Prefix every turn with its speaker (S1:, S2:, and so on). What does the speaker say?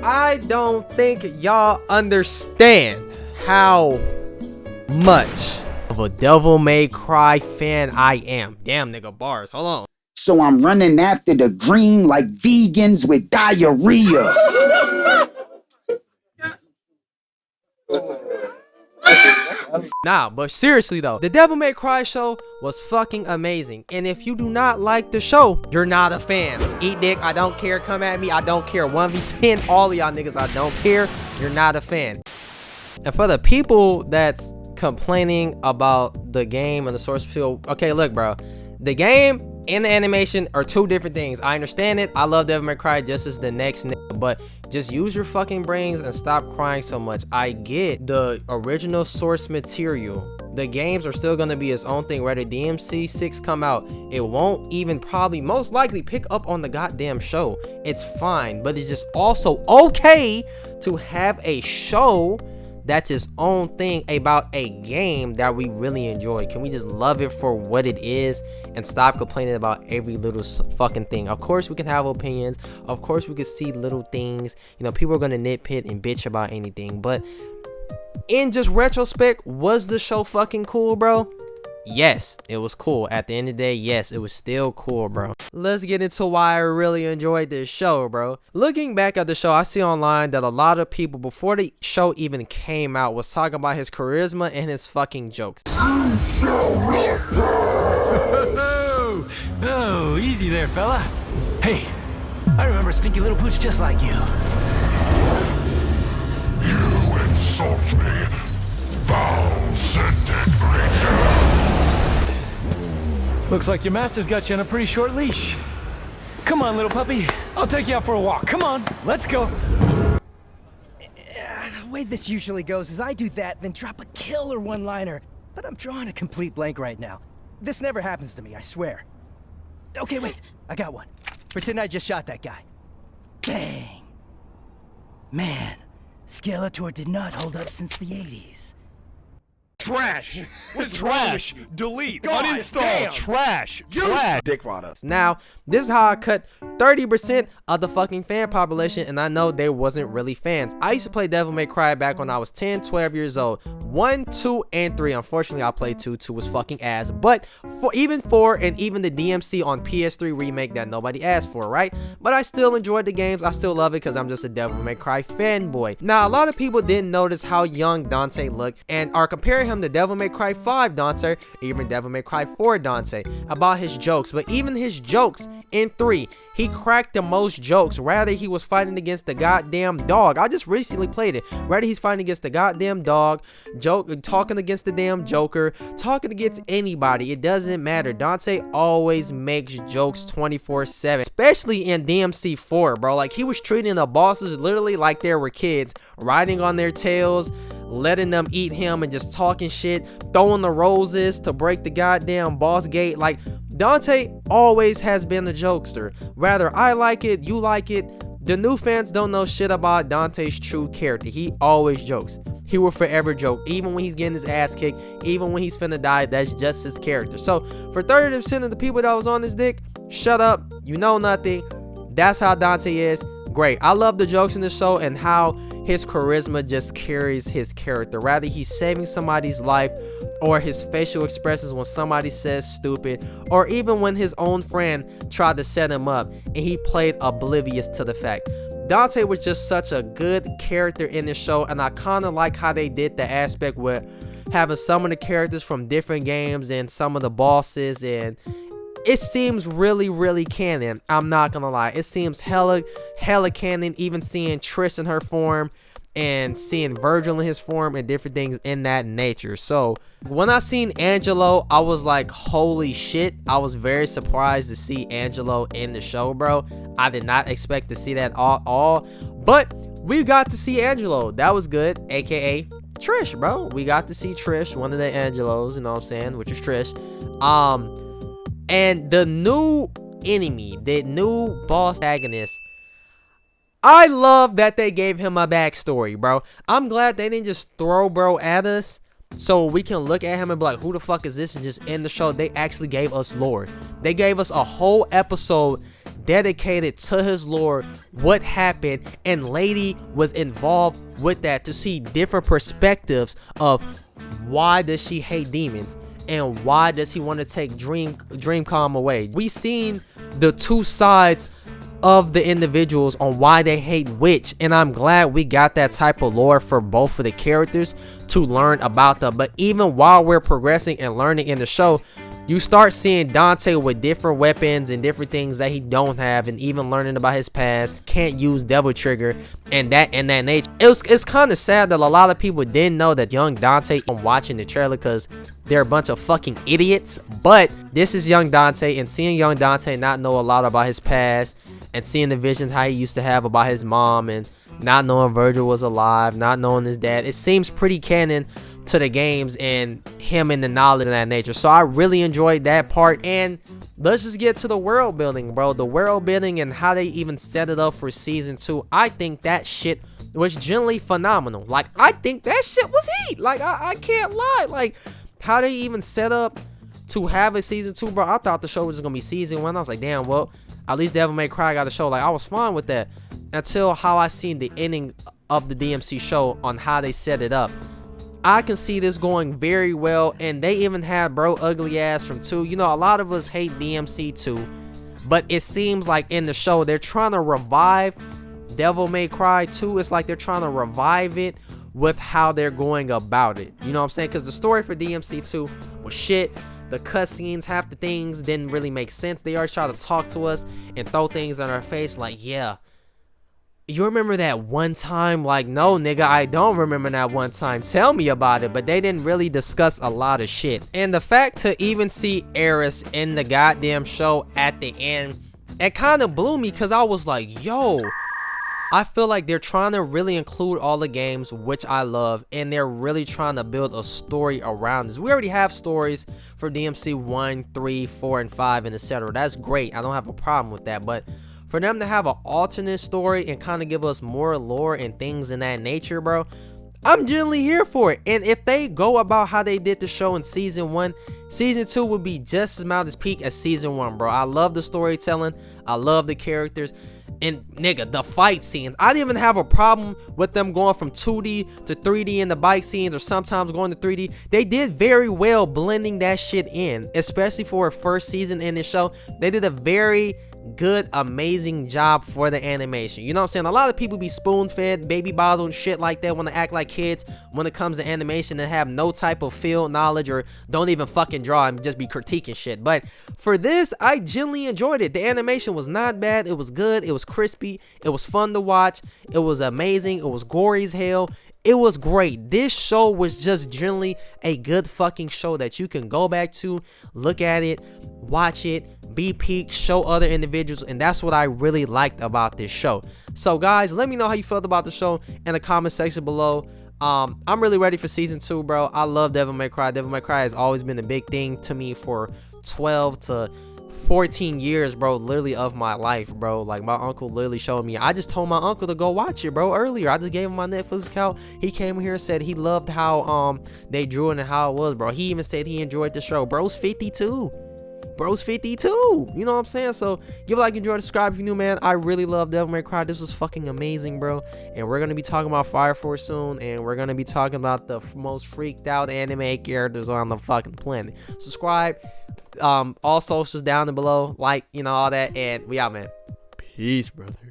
S1: I don't think y'all understand how much of a Devil May Cry fan I am. Damn, nigga, bars. Hold on.
S2: So I'm running after the green like vegans with diarrhea.
S1: Nah, but seriously though, the Devil May Cry show was fucking amazing. And if you do not like the show, you're not a fan. Eat dick, I don't care. Come at me, I don't care. 1v10, all of y'all niggas, I don't care. You're not a fan. And for the people that's complaining about the game and the source material, okay, look, bro. The game and the animation are two different things. I understand it. I love Devil May Cry just as the next nigga, but just use your fucking brains and stop crying so much. I get the original source material. The games are still gonna be its own thing. Whether DMC 6 come out, it won't even probably most likely pick up on the goddamn show. It's fine, but it's just also okay to have a show that's its own thing about a game that we really enjoy. Can we just love it for what it is and stop complaining about every little fucking thing? Of course we can have opinions, of course we can see little things, you know, people are gonna nitpick and bitch about anything, but in just retrospect, was the show fucking cool, bro? Yes, it was cool. At the end of the day, yes, it was still cool, bro. Let's get into why I really enjoyed this show, bro. Looking back at the show, I see online that a lot of people before the show even came out was talking about his charisma and his fucking jokes.
S3: Oh, easy there, fella. Hey, I remember a stinky little pooch just like you.
S4: You insult me, foul-scented creature!
S3: Looks like your master's got you on a pretty short leash. Come on, little puppy. I'll take you out for a walk. Come on, let's go.
S5: The way this usually goes is I do that, then drop a killer one-liner. But I'm drawing a complete blank right now. This never happens to me, I swear. Okay, wait. I got one. Pretend I just shot that guy. Bang. Man, Skeletor did not hold up since the 80s.
S6: Trash! What's trash? Delete!
S5: God
S6: Uninstall!
S5: damn.
S6: Trash! Trash! Dick products.
S1: Now, this is how I cut 30% of the fucking fan population, and I know they wasn't really fans. I used to play Devil May Cry back when I was 10, 12 years old. 1, 2, and 3. Unfortunately, I played 2. 2 was fucking ass. But for even 4 and even the DMC on PS3 remake that nobody asked for, right? But I still enjoyed the games. I still love it because I'm just a Devil May Cry fanboy. Now, a lot of people didn't notice how young Dante looked and are comparing him to Devil May Cry 5 Dante, even Devil May Cry 4 Dante, about his jokes. But even his jokes in 3, he cracked the most jokes. Rather he was fighting against the goddamn dog. I just recently played it. Rather he's fighting against the goddamn dog, talking against the damn Joker, talking against anybody. It doesn't matter. Dante always makes jokes 24/7, especially in DMC 4, bro. Like, he was treating the bosses literally like they were kids, riding on their tails, letting them eat him and just talking shit, throwing the roses to break the goddamn boss gate. Like, Dante always has been a jokester. Whether I like it, you like it, the new fans don't know shit about Dante's true character. He always jokes. He will forever joke, even when he's getting his ass kicked, even when he's finna die. That's just his character. So for 30% of the people that was on this dick, shut up, you know nothing. That's how Dante is. Great. I love the jokes in the show and how his charisma just carries his character. Rather he's saving somebody's life, or his facial expressions when somebody says stupid, or even when his own friend tried to set him up and he played oblivious to the fact. Dante was just such a good character in the show, and I kind of like how they did the aspect with having some of the characters from different games and some of the bosses, and it seems really canon. I'm not gonna lie, it seems hella canon, even seeing Trish in her form and seeing Virgil in his form and different things in that nature. So when I seen Angelo, I was like, holy shit. I was very surprised to see Angelo in the show, bro. I did not expect to see that all, but we got to see Angelo. That was good, aka Trish, bro. We got to see Trish, one of the Angelos, you know what I'm saying, which is Trish. And the new enemy, the new boss antagonist, I love that they gave him a backstory, bro. I'm glad they didn't just throw bro at us so we can look at him and be like, who the fuck is this, and just end the show. They actually gave us lore. They gave us a whole episode dedicated to his lore, what happened, and Lady was involved with that to see different perspectives of why does she hate demons and why does he want to take Dreamcom away. We seen the two sides of the individuals on why they hate which, and I'm glad we got that type of lore for both of the characters to learn about them. But even while we're progressing and learning in the show, you start seeing Dante with different weapons and different things that he don't have, and even learning about his past, can't use Devil Trigger and that nature. It's kind of sad that a lot of people didn't know that young Dante from watching the trailer because they're a bunch of fucking idiots. But this is young Dante, and seeing young Dante not know a lot about his past and seeing the visions how he used to have about his mom and not knowing Virgil was alive, not knowing his dad, it seems pretty canon to the games and him in the knowledge of that nature. So I really enjoyed that part. And let's just get to the world building, bro. The world building and how they even set it up for season 2. I think that shit was generally phenomenal. Like, I think that shit was heat. Like, I can't lie. Like, how they even set up to have a season 2, bro. I thought the show was gonna be season 1. I was like, damn, well, at least Devil May Cry got a show. Like, I was fine with that until how I seen the ending of the DMC show on how they set it up. I can see this going very well, and they even had Bro Ugly Ass from 2. You know, a lot of us hate DMC 2, but it seems like in the show they're trying to revive Devil May Cry 2. It's like they're trying to revive it with how they're going about it. You know what I'm saying? Because the story for DMC 2 was shit. The cutscenes, half the things didn't really make sense. They always try to talk to us and throw things in our face like, yeah, you remember that one time? Like, no, nigga, I don't remember that one time. Tell me about it. But they didn't really discuss a lot of shit. And the fact to even see Eris in the goddamn show at the end, it kind of blew me because I was like, yo, I feel like they're trying to really include all the games, which I love, and they're really trying to build a story around this. We already have stories for DMC 1, 3, 4, and 5, and etc. That's great. I don't have a problem with that, but for them to have an alternate story and kind of give us more lore and things in that nature, bro, I'm generally here for it. And if they go about how they did the show in season 1, season 2 would be just as much as peak as season 1, bro. I love the storytelling. I love the characters. And nigga, the fight scenes, I didn't even have a problem with them going from 2D to 3D in the bike scenes, or sometimes going to 3D. They did very well blending that shit in, especially for a first season in the show. They did a very good, amazing job for the animation. You know what I'm saying? A lot of people be spoon-fed, baby bottle and shit like that, want to act like kids when it comes to animation and have no type of field knowledge or don't even fucking draw and just be critiquing shit. But for this, I genuinely enjoyed it. The animation was not bad. It was good. It was crispy. It was fun to watch. It was amazing. It was gory as hell. It was great. This show was just generally a good fucking show that you can go back to, look at it, watch it, be peaked, show other individuals, and that's what I really liked about this show. So guys, let me know how you felt about the show in the comment section below. I'm really ready for season 2, bro. I love Devil May Cry. Devil May Cry has always been a big thing to me for 12 to 14 years, bro, literally of my life, bro. Like, my uncle literally showed me. I just told my uncle to go watch it, bro, earlier. I just gave him my Netflix account. He came here and said he loved how they drew it and how it was, bro. He even said he enjoyed the show. Bro's 52. Bro's 52. You know what I'm saying? So give a like, enjoy, subscribe if you're new, man. I really love Devil May Cry. This was fucking amazing, bro. And we're gonna be talking about Fire Force soon, and we're gonna be talking about the most freaked out anime characters on the fucking planet. Subscribe. All socials down below, like, you know, all that, and we out, man. Peace, brother.